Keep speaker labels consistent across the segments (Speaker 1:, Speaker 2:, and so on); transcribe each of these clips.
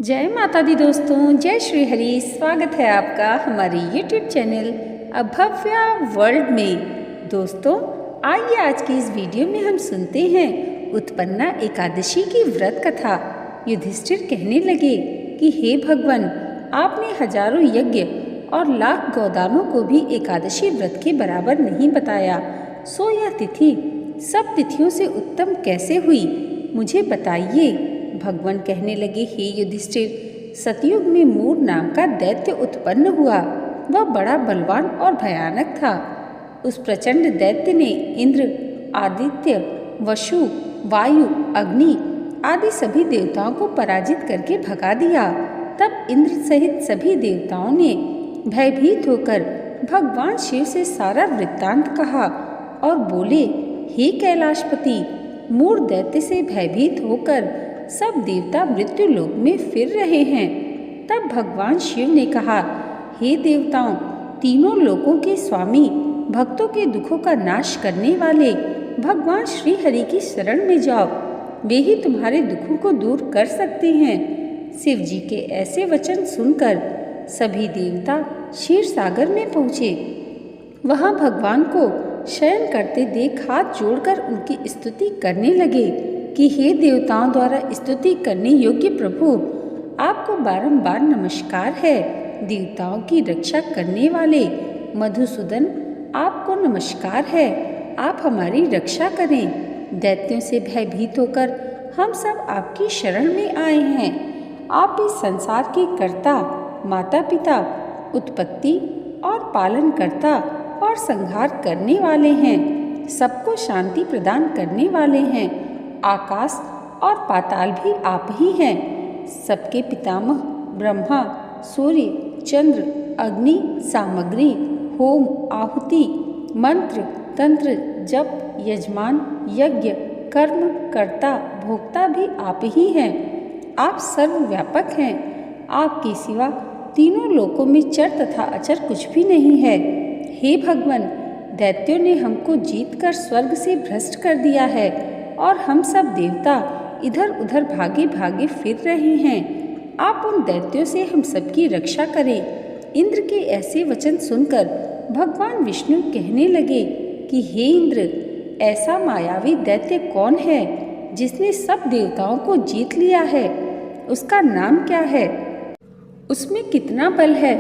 Speaker 1: जय माता दी दोस्तों, जय श्री हरि। स्वागत है आपका हमारे YouTube चैनल अभव्या वर्ल्ड में। दोस्तों, आइए आज की इस वीडियो में हम सुनते हैं उत्पन्ना एकादशी की व्रत कथा। युधिष्ठिर कहने लगे कि हे भगवान, आपने हजारों यज्ञ और लाख गोदानों को भी एकादशी व्रत के बराबर नहीं बताया, सो यह तिथि सब तिथियों से उत्तम कैसे हुई, मुझे बताइए। भगवान कहने लगे, हे युधिष्ठिर, सतयुग में मूर नाम का दैत्य उत्पन्न हुआ। वह बड़ा बलवान और भयानक था। उस प्रचंड दैत्य ने इंद्र, आदित्य, वसु, वायु, अग्नि आदि सभी देवताओं को पराजित करके भगा दिया। तब इंद्र सहित सभी देवताओं ने भयभीत होकर भगवान शिव से सारा वृत्तांत कहा और बोले, हे कैलाशपति, मूर दैत्य से भयभीत होकर सब देवता मृत्यु लोक में फिर रहे हैं। तब भगवान शिव ने कहा, हे देवताओं, तीनों लोकों के स्वामी, भक्तों के दुखों का नाश करने वाले भगवान श्री हरि की शरण में जाओ, वे ही तुम्हारे दुखों को दूर कर सकते हैं। शिव जी के ऐसे वचन सुनकर सभी देवता क्षीर सागर में पहुँचे। वहाँ भगवान को शयन करते देख हाथ जोड़कर उनकी स्तुति करने लगे कि हे देवताओं द्वारा स्तुति करने योग्य प्रभु, आपको बारंबार नमस्कार है। देवताओं की रक्षा करने वाले मधुसूदन, आपको नमस्कार है, आप हमारी रक्षा करें। दैत्यों से भयभीत होकर हम सब आपकी शरण में आए हैं। आप इस संसार के कर्ता, माता पिता, उत्पत्ति और पालन करता और संहार करने वाले हैं। सबको शांति प्रदान करने वाले हैं। आकाश और पाताल भी आप ही हैं। सबके पितामह ब्रह्मा, सूर्य, चंद्र, अग्नि, सामग्री, होम, आहुति, मंत्र, तंत्र, जप, यजमान, यज्ञ, कर्म, कर्ता, भोक्ता भी आप ही हैं। आप सर्वव्यापक हैं। आपके सिवा तीनों लोकों में चर तथा अचर कुछ भी नहीं है। हे भगवान, दैत्यों ने हमको जीतकर स्वर्ग से भ्रष्ट कर दिया है और हम सब देवता इधर उधर भागे भागे फिर रहे हैं। आप उन दैत्यों से हम सबकी रक्षा करें। इंद्र के ऐसे वचन सुनकर भगवान विष्णु कहने लगे कि हे इंद्र, ऐसा मायावी दैत्य कौन है जिसने सब देवताओं को जीत लिया है? उसका नाम क्या है? उसमें कितना बल है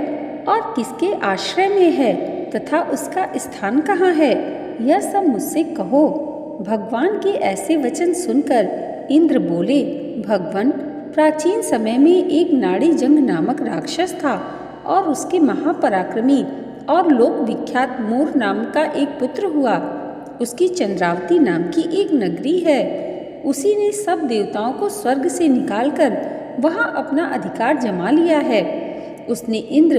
Speaker 1: और किसके आश्रय में है तथा उसका स्थान कहाँ है? यह सब मुझसे कहो। भगवान के ऐसे वचन सुनकर इंद्र बोले, भगवान, प्राचीन समय में एक नाड़ी जंग नामक राक्षस था और उसके महापराक्रमी और लोक विख्यात मूर नाम का एक पुत्र हुआ। उसकी चंद्रावती नाम की एक नगरी है। उसी ने सब देवताओं को स्वर्ग से निकालकर वहां अपना अधिकार जमा लिया है। उसने इंद्र,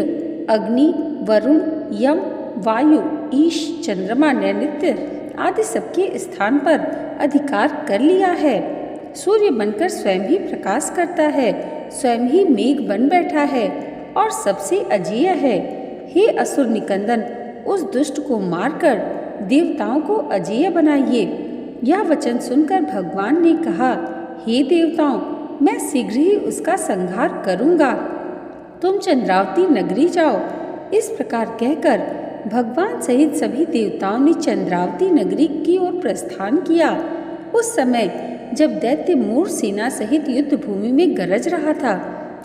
Speaker 1: अग्नि, वरुण, यम, वायु, ईश, चंद्रमा, नैऋत्य आदि सबके स्थान पर अधिकार कर लिया है। सूर्य बनकर स्वयं ही प्रकाश करता है, स्वयं ही मेघ बन बैठा है और सबसे अजेय है। हे असुर निकंदन, उस दुष्ट को मारकर देवताओं को अजेय बनाइए। यह वचन सुनकर भगवान ने कहा, हे देवताओं, मैं शीघ्र ही उसका संहार करूँगा। तुम चंद्रावती नगरी जाओ। इस प्रकार कहकर भगवान सहित सभी देवताओं ने चंद्रावती नगरी की ओर प्रस्थान किया। उस समय जब दैत्य मूर सेना सहित युद्ध भूमि में गरज रहा था,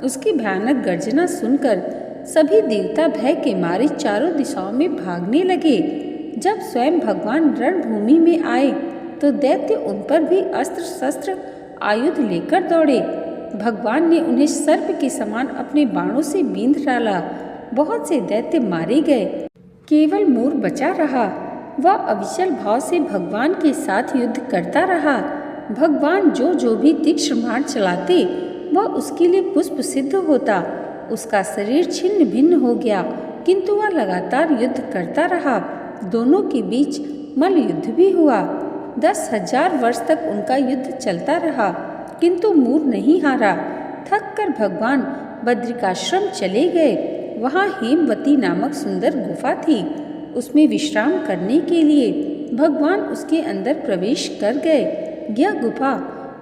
Speaker 1: उसकी भयानक गर्जना सुनकर सभी देवता भय के मारे चारों दिशाओं में भागने लगे। जब स्वयं भगवान रणभूमि में आए तो दैत्य उन पर भी अस्त्र शस्त्र आयुध लेकर दौड़े। भगवान ने उन्हें सर्प के समान अपने बाणों से बींध डाला। बहुत से दैत्य मारे गए, केवल मूर बचा रहा। वह अविचल भाव से भगवान के साथ युद्ध करता रहा। भगवान जो भी तीक्ष्ण बाण चलाते वह उसके लिए पुष्प सिद्ध होता। उसका शरीर छिन्न भिन्न हो गया, किंतु वह लगातार युद्ध करता रहा। दोनों के बीच मल्ल युद्ध भी हुआ। 10,000 वर्ष तक उनका युद्ध चलता रहा, किंतु मूर नहीं हारा। थक कर भगवान बद्रिकाश्रम चले गए। वहाँ हेमवती नामक सुंदर गुफा थी। उसमें विश्राम करने के लिए भगवान उसके अंदर प्रवेश कर गए। यह गुफा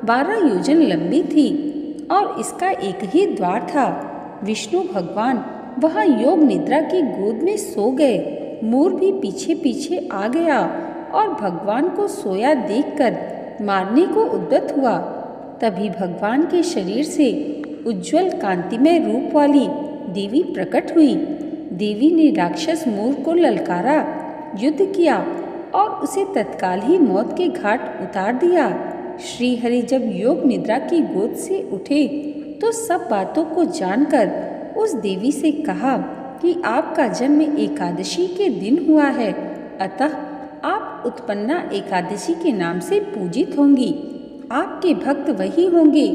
Speaker 1: 12 योजन लंबी थी और इसका एक ही द्वार था। विष्णु भगवान वहाँ योग निद्रा की गोद में सो गए। मोर भी पीछे पीछे आ गया और भगवान को सोया देखकर मारने को उद्यत हुआ। तभी भगवान के शरीर से उज्जवल कांतिमय रूप वाली देवी प्रकट हुई। देवी ने राक्षस मोर को ललकारा, युद्ध किया और उसे तत्काल ही मौत के घाट उतार दिया। श्री हरि जब योग निद्रा की गोद से उठे तो सब बातों को जानकर उस देवी से कहा कि आपका जन्म एकादशी के दिन हुआ है, अतः आप उत्पन्ना एकादशी के नाम से पूजित होंगी। आपके भक्त वही होंगे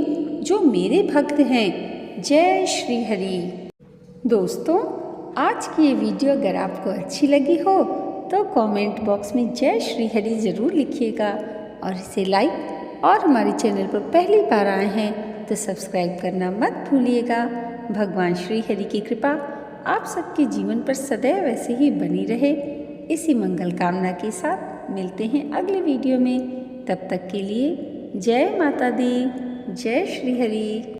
Speaker 1: जो मेरे भक्त हैं। जय श्री हरि। दोस्तों, आज की ये वीडियो अगर आपको अच्छी लगी हो तो कमेंट बॉक्स में जय श्री हरि ज़रूर लिखिएगा और इसे लाइक और हमारे चैनल पर पहली बार आए हैं तो सब्सक्राइब करना मत भूलिएगा। भगवान श्री हरि की कृपा आप सबके जीवन पर सदैव ऐसे ही बनी रहे, इसी मंगल कामना के साथ मिलते हैं अगले वीडियो में। तब तक के लिए जय माता दी, जय श्री हरि।